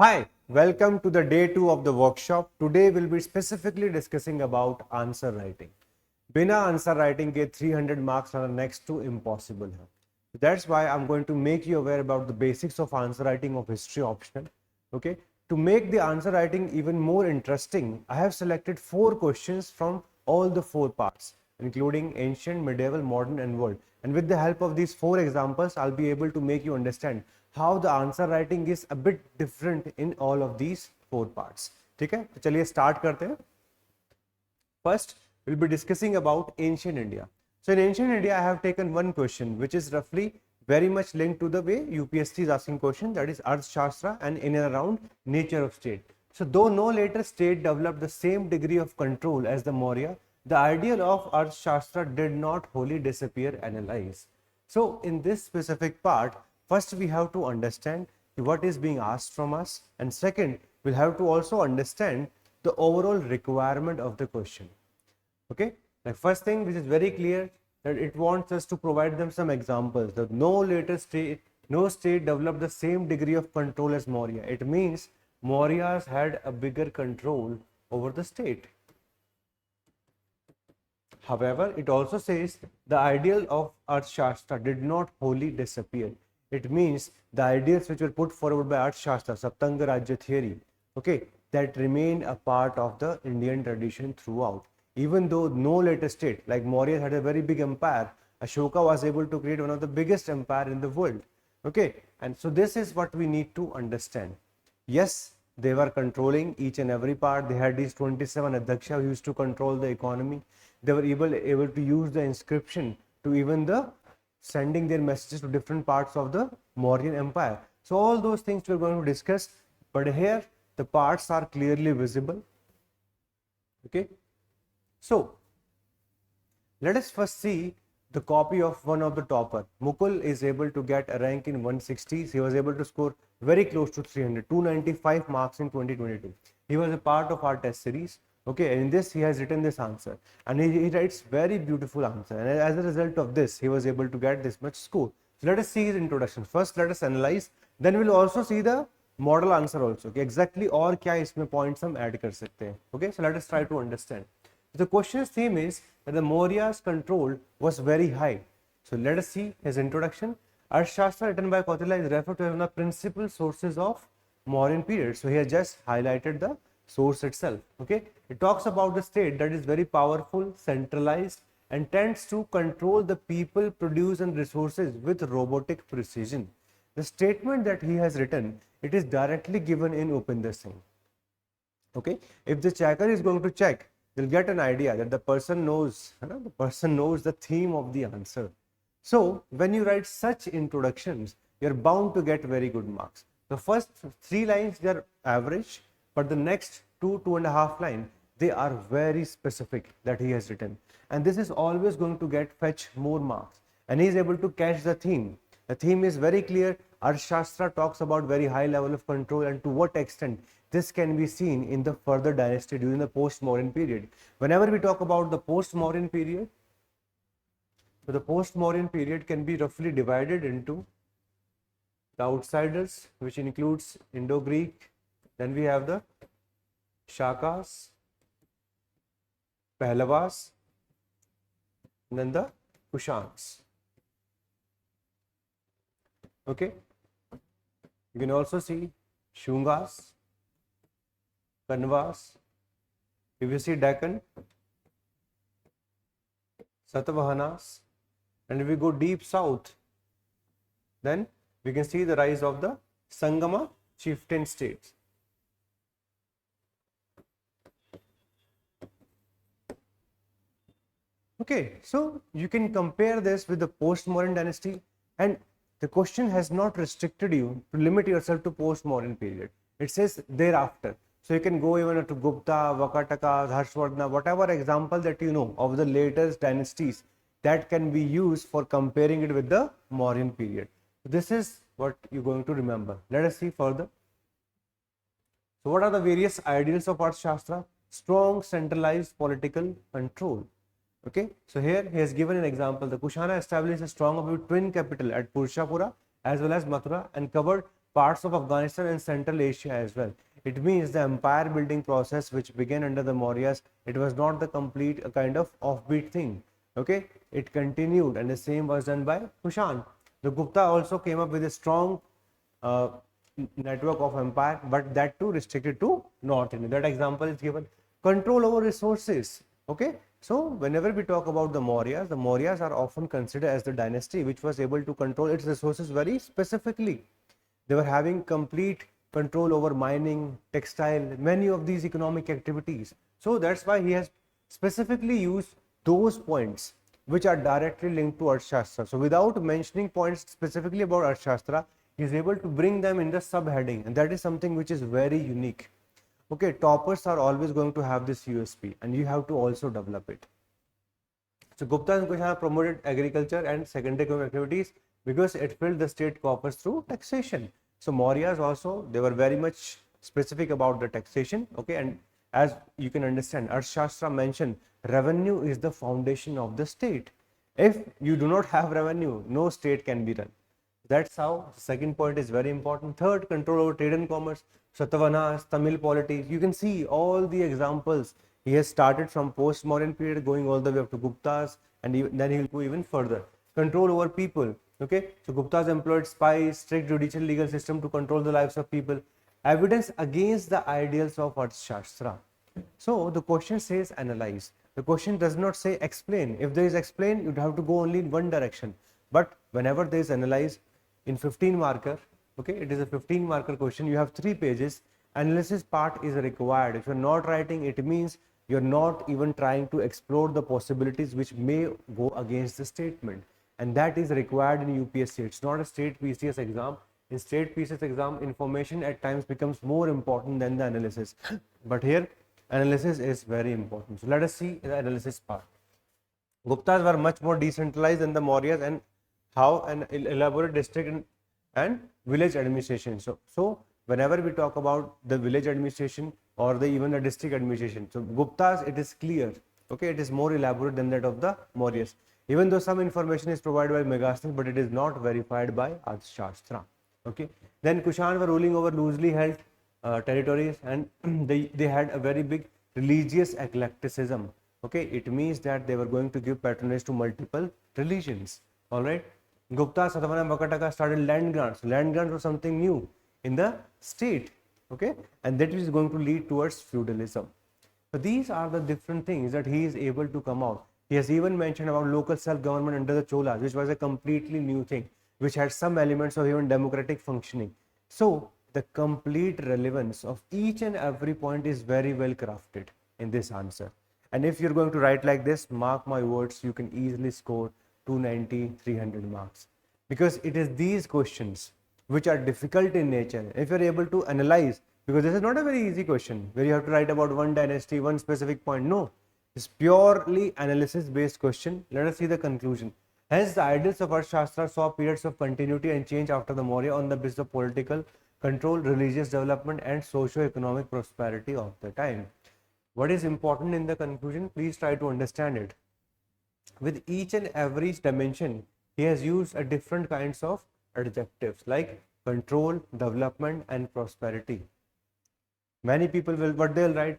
Hi, welcome to the day 2 of the workshop. Today we'll be specifically discussing about answer writing. बिना answer writing के 300 marks are next to impossible है. That's why I'm going to make you aware about the basics of answer writing of history optional. Okay. To make the answer writing even more interesting, I have selected 4 questions from all the 4 parts, including ancient, medieval, modern, and world. And with the help of these 4 examples, I'll be able to make you understand how the answer writing is a bit different in all of these 4 parts. ठीक है, तो चलिए start करते हैं. First, we'll be discussing about ancient India. So in ancient India, I have taken one question which is roughly very much linked to the way UPSC is asking question, that is Arthashastra and in and around nature of state. So though no later state developed the same degree of control as the Maurya, the ideal of Arthashastra did not wholly disappear. Analyze. So in this specific part, first we have to understand what is being asked from us, and second we'll have to also understand the overall requirement of the question. Okay, the first thing which is very clear, that it wants us to provide them some examples that no state developed the same degree of control as Maurya. It means Mauryas had a bigger control over the state. However, it also says the ideal of Arthashastra did not wholly disappear. It means the ideas which were put forward by Arthashastra, Saptanga Rajya theory, okay, that remained a part of the Indian tradition throughout. Even though no later state, like Maurya had a very big empire, Ashoka was able to create one of the biggest empire in the world. Okay, and so this is what we need to understand. Yes, they were controlling each and every part. They had these 27 Adhyaksha who used to control the economy. They were able to use the inscription to even the sending their messages to different parts of the Mauryan Empire. So all those things we're going to discuss, but here the parts are clearly visible. Okay. So let us first see the copy of one of the topper. Mukul is able to get a rank in 160s. He was able to score very close to 300, 295 marks in 2022. He was a part of our test series. Okay, and in this he has written this answer, and he writes very beautiful answer, and as a result of this he was able to get this much score. So let us see his introduction. First let us analyze, then we'll also see the model answer also. Okay, exactly और क्या इसमें points हम add कर सकते हैं. Okay, so let us try to understand. The question's theme is that the Maurya's control was very high. So let us see his introduction. Arthashastra written by Kautilya is referred to as one of the principal sources of Mauryan period. So he has just highlighted the source itself. Okay, it talks about the state that is very powerful, centralized, and tends to control the people, produce, and resources with robotic precision. The statement that he has written, it is directly given in Upinder Singh. Okay, if the checker is going to check, they'll get an idea that the person knows the theme of the answer. So when you write such introductions, you're bound to get very good marks. The first 3 lines, they are average, but the next 2.5 lines, they are very specific that he has written, and this is always going to fetch more marks, and he is able to catch the theme. The theme is very clear. Arthashastra talks about very high level of control, and to what extent this can be seen in the further dynasty during the post-Mauryan period. Whenever we talk about the post-Mauryan period, so the post-Mauryan period can be roughly divided into the outsiders, which includes Indo-Greek, then we have the Shakas, Pehlavas, and then the Kushans. Okay, you can also see Shungas, Kanvas. If you see Deccan, Satavahanas, and if we go deep south, then we can see the rise of the Sangama chieftain states. Okay, so you can compare this with the post-Mauryan dynasty, and the question has not restricted you to limit yourself to post-Mauryan period. It says thereafter. So you can go even to Gupta, Vakataka, Harshvardhana, whatever example that you know of the latest dynasties that can be used for comparing it with the Mauryan period. This is what you're going to remember. Let us see further. So what are the various ideals of Arthashastra? Strong centralized political control. Okay, so here he has given an example. The Kushana established a strong twin capital at Purshapura as well as Mathura and covered parts of Afghanistan and Central Asia as well. It means the empire building process which began under the Mauryas, it was not the complete kind of offbeat thing. Okay, it continued, and the same was done by Kushan. The Gupta also came up with a strong uh, network of empire, but that too restricted to North India. That example is given. Control over resources. Okay, so whenever we talk about the Mauryas are often considered as the dynasty which was able to control its resources very specifically. They were having complete control over mining, textile, many of these economic activities. So that's why he has specifically used those points which are directly linked to Arthashastra. So without mentioning points specifically about Arthashastra, he is able to bring them in the subheading, and that is something which is very unique. Okay, toppers are always going to have this USP, and you have to also develop it. So Gupta and Kushan promoted agriculture and secondary economic activities because it filled the state coffers through taxation. So Mauryas also, they were very much specific about the taxation. Okay, and as you can understand, Arthashastra mentioned revenue is the foundation of the state. If you do not have revenue, no state can be run. That's how the second point is very important. Third, control over trade and commerce. Satavahanas, Tamil polity. You can see all the examples. He has started from post-Mauryan period, going all the way up to Guptas, and then he will go even further. Control over people. Okay, so Guptas employed spies, strict judicial legal system to control the lives of people. Evidence against the ideals of Arthashastra. So the question says analyze. The question does not say explain. If there is explain, you have to go only in one direction. But whenever there is analyze, in 15 marker, okay, it is a 15 marker question, you have 3 pages, analysis part is required. If you are not writing, it means you are not even trying to explore the possibilities which may go against the statement, and that is required in UPSC. It's not a state PCS exam. In state PCS exam, information at times becomes more important than the analysis, but here analysis is very important. So let us see the analysis part. Guptas were much more decentralized than the Mauryas, and how an elaborate district and village administration. So whenever we talk about the village administration or even the district administration, so Guptas, it is clear. Okay, it is more elaborate than that of the Mauryas. Even though some information is provided by Megasthenes, but it is not verified by Arthashastra. Okay, then Kushan were ruling over loosely held territories, and they had a very big religious eclecticism. Okay, it means that they were going to give patronage to multiple religions. All right. Gupta, Satavahana, Vakataka started land grants. Land grants were something new in the state, okay, and that is going to lead towards feudalism. So these are the different things that he is able to come out. He has even mentioned about local self-government under the Cholas, which was a completely new thing, which had some elements of even democratic functioning. So the complete relevance of each and every point is very well crafted in this answer. And if you're going to write like this, mark my words, you can easily score 290, 300 marks, because it is these questions which are difficult in nature. If you're able to analyze, because this is not a very easy question where you have to write about one dynasty, one specific point. No, it's purely analysis based question. Let us see the conclusion. Hence, the ideals of Arthashastra saw periods of continuity and change after the Maurya on the basis of political control, religious development, and socio-economic prosperity of the time. What is important in the conclusion? Please try to understand it. With each and every dimension, he has used a different kinds of adjectives like control, development, and prosperity. Many people will, what they'll write,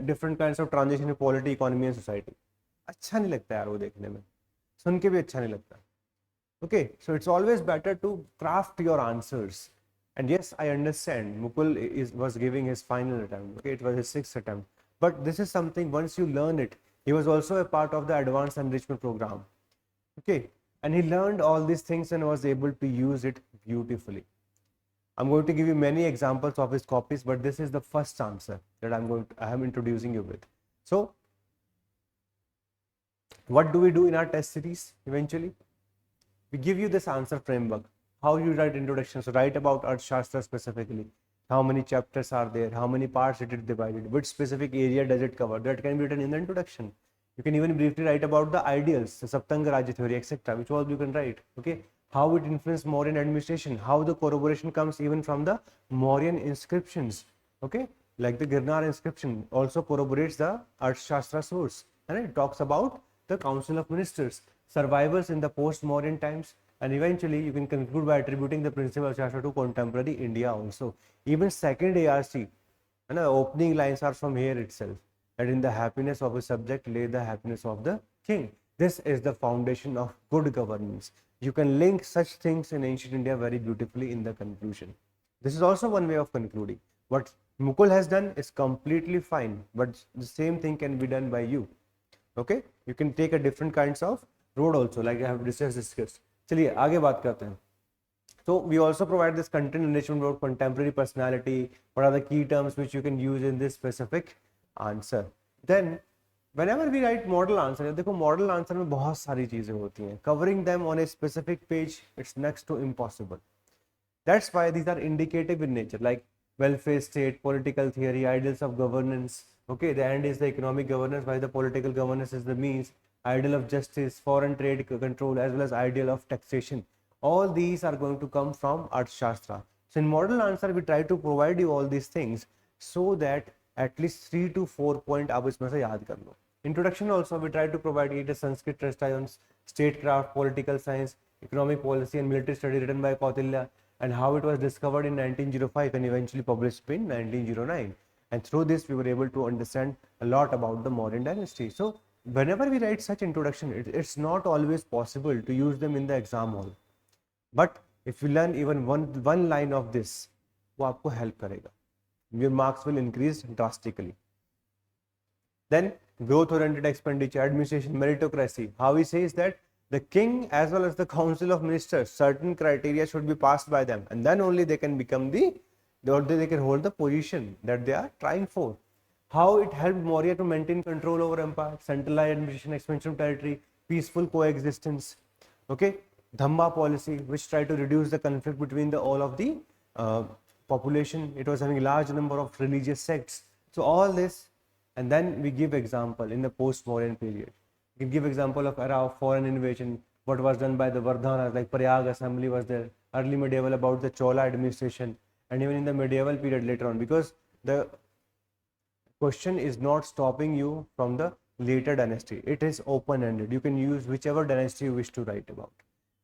different kinds of transition in polity, economy, and society. अच्छा नहीं लगता यार वो देखने में, सुन के भी अच्छा नहीं लगता. Okay, so it's always better to craft your answers. And yes, I understand Mukul was giving his final attempt. Okay, it was his 6th attempt. But this is something, once you learn it, he was also a part of the advanced enrichment program. Okay, and he learned all these things and was able to use it beautifully. I'm going to give you many examples of his copies, but this is the first answer that I am introducing you with. So, what do we do in our test series eventually? We give you this answer framework, how you write introduction. So write about Arthashastra specifically. How many chapters are there? How many parts it is divided? Which specific area does it cover? That can be written in the introduction. You can even briefly write about the ideals, the Saptanga Rajya theory, etc., which all you can write. Okay, how it influenced Mauryan administration, how the corroboration comes even from the Mauryan inscriptions. Okay, like the Girnar inscription also corroborates the Arthashastra source, and it talks about the Council of Ministers, survivals in the post-Mauryan times, And eventually you can conclude by attributing the principle of Shastra to contemporary India also. Even second ARC, and the opening lines are from here itself, that in the happiness of a subject lay the happiness of the king. This is the foundation of good governance. You can link such things in ancient India very beautifully in the conclusion. This is also one way of concluding. What Mukul has done is completely fine, but the same thing can be done by you. Okay, you can take a different kinds of road also, like I have discussed. चलिए आगे बात करते हैं. So we also provide this content enrichment about contemporary personality. What are the key terms which you can use in this specific answer? Then whenever we write model answer, देखो model answer में बहुत सारी चीजें होती हैं. Covering them on a specific page, it's next to impossible. That's why these are indicative in nature, like welfare state, political theory, ideals of governance. Okay, the end is the economic governance, while the political governance is the means. Ideal of justice, foreign trade control, as well as ideal of taxation. All these are going to come from Arthashastra. So in model answer, we try to provide you all these things so that at least 3 to 4 point आप इसमें से याद कर लो. Introduction also, we try to provide you the Sanskrit treatise on statecraft, political science, economic policy, and military study written by Kautilya, and how it was discovered in 1905 and eventually published in 1909. And through this, we were able to understand a lot about the Mauryan dynasty. So whenever we write such introduction, it's not always possible to use them in the exam hall. But if you learn even one line of this, वो आपको help करेगा. Your marks will increase drastically. Then growth-oriented expenditure, administration, meritocracy. How he says that the king as well as the council of ministers, certain criteria should be passed by them, and then only they can become they can hold the position that they are trying for. How it helped Maurya to maintain control over empire, centralized administration, expansion of territory, peaceful coexistence. Okay, Dhamma policy, which tried to reduce the conflict between all of the population. It was having a large number of religious sects. So all this, and then we give example in the post-Mauryan period. We give example of era of foreign invasion, what was done by the Vardhanas, like Prayag assembly was there, early medieval about the Chola administration, and even in the medieval period later on, because the question is not stopping you from the later dynasty. It is open-ended. You can use whichever dynasty you wish to write about.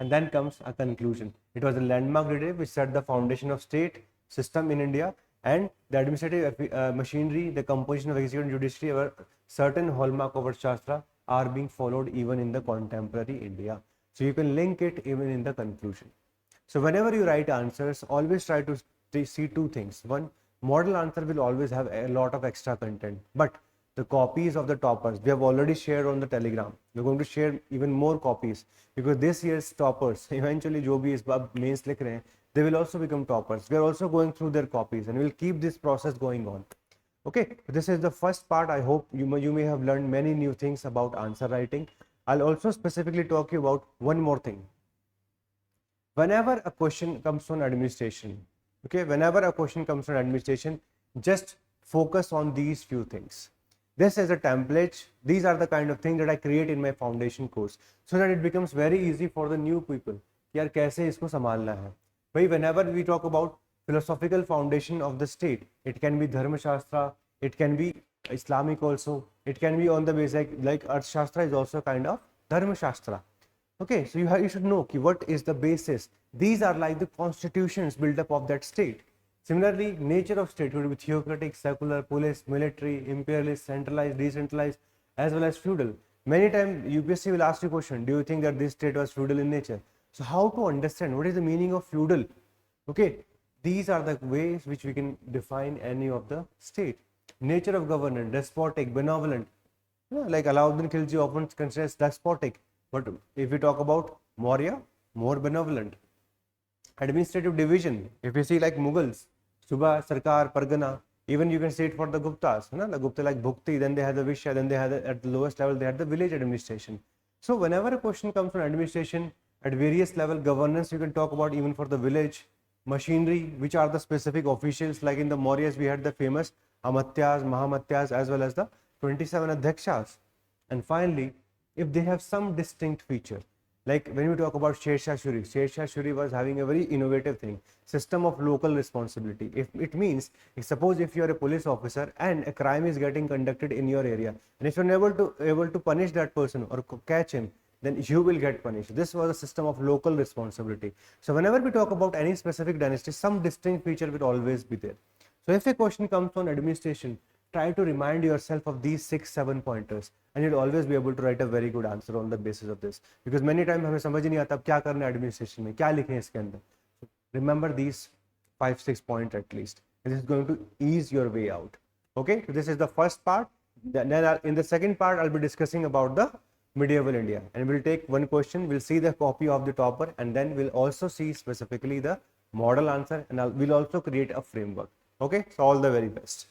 And then comes a conclusion. It was a landmark narrative which set the foundation of state system in India, and the administrative machinery, the composition of executive and judiciary were certain hallmark of Arthashastra are being followed even in the contemporary India. So you can link it even in the conclusion. So whenever you write answers, always try to see two things. One, model answer will always have a lot of extra content, but the copies of the toppers we have already shared on the Telegram. We're going to share even more copies, because this year's toppers eventually जो भी इस बार mains लिख रहे हैं, they will also become toppers. We are also going through their copies, and we'll keep this process going on. Okay, this is the first part. I hope you may have learned many new things about answer writing. I'll also specifically talk you about one more thing. Whenever a question comes on administration, okay, whenever a question comes on administration, just focus on these few things. This is a template. These are the kind of things that I create in my foundation course, so that it becomes very easy for the new people. यार कैसे इसको संभालना है? भाई, whenever we talk about philosophical foundation of the state, it can be Dharma Shastra, it can be Islamic also, it can be on the basic, like Arthashastra is also kind of Dharma Shastra. Okay, so you should know what is the basis. These are like the constitutions built up of that state. Similarly, nature of state would be theocratic, secular, police, military, imperialist, centralized, decentralized, as well as feudal. Many times UPSC will ask you a question, do you think that this state was feudal in nature? So how to understand what is the meaning of feudal? Okay, these are the ways which we can define any of the state. Nature of governance, despotic, benevolent. Yeah, like Alauddin Khilji often considers despotic, but if we talk about Maurya, more benevolent. Administrative division, if you see like Mughals, Subha, Sarkar, Pargana, even you can say it for the Guptas. The Gupta like Bhukti, then they had the Vishya, then they had at the lowest level they had the village administration. So whenever a question comes from administration at various level, governance you can talk about even for the village, machinery, which are the specific officials, like in the Mauryas we had the famous Amatyas, Mahamatyas, as well as the 27 Adhyakshas. And finally, if they have some distinct feature, like when we talk about Sher Shah Shuri was having a very innovative thing, system of local responsibility. If it means, suppose if you are a police officer and a crime is getting conducted in your area, and if you're never able to punish that person or catch him, then you will get punished. This was a system of local responsibility. So whenever we talk about any specific dynasty, some distinct feature will always be there. So if a question comes on administration, try to remind yourself of these 6-7 pointers, and you'll always be able to write a very good answer on the basis of this. Because many times हमें समझ ही नहीं आता अब क्या करना है administration में, क्या लिखें इसके अंदर. So remember these 5-6 points at least. This is going to ease your way out. Okay, so this is the first part. Then in the second part, I'll be discussing about the medieval India, and we'll take one question, we'll see the copy of the topper, and then we'll also see specifically the model answer, and we'll also create a framework. Okay, so all the very best.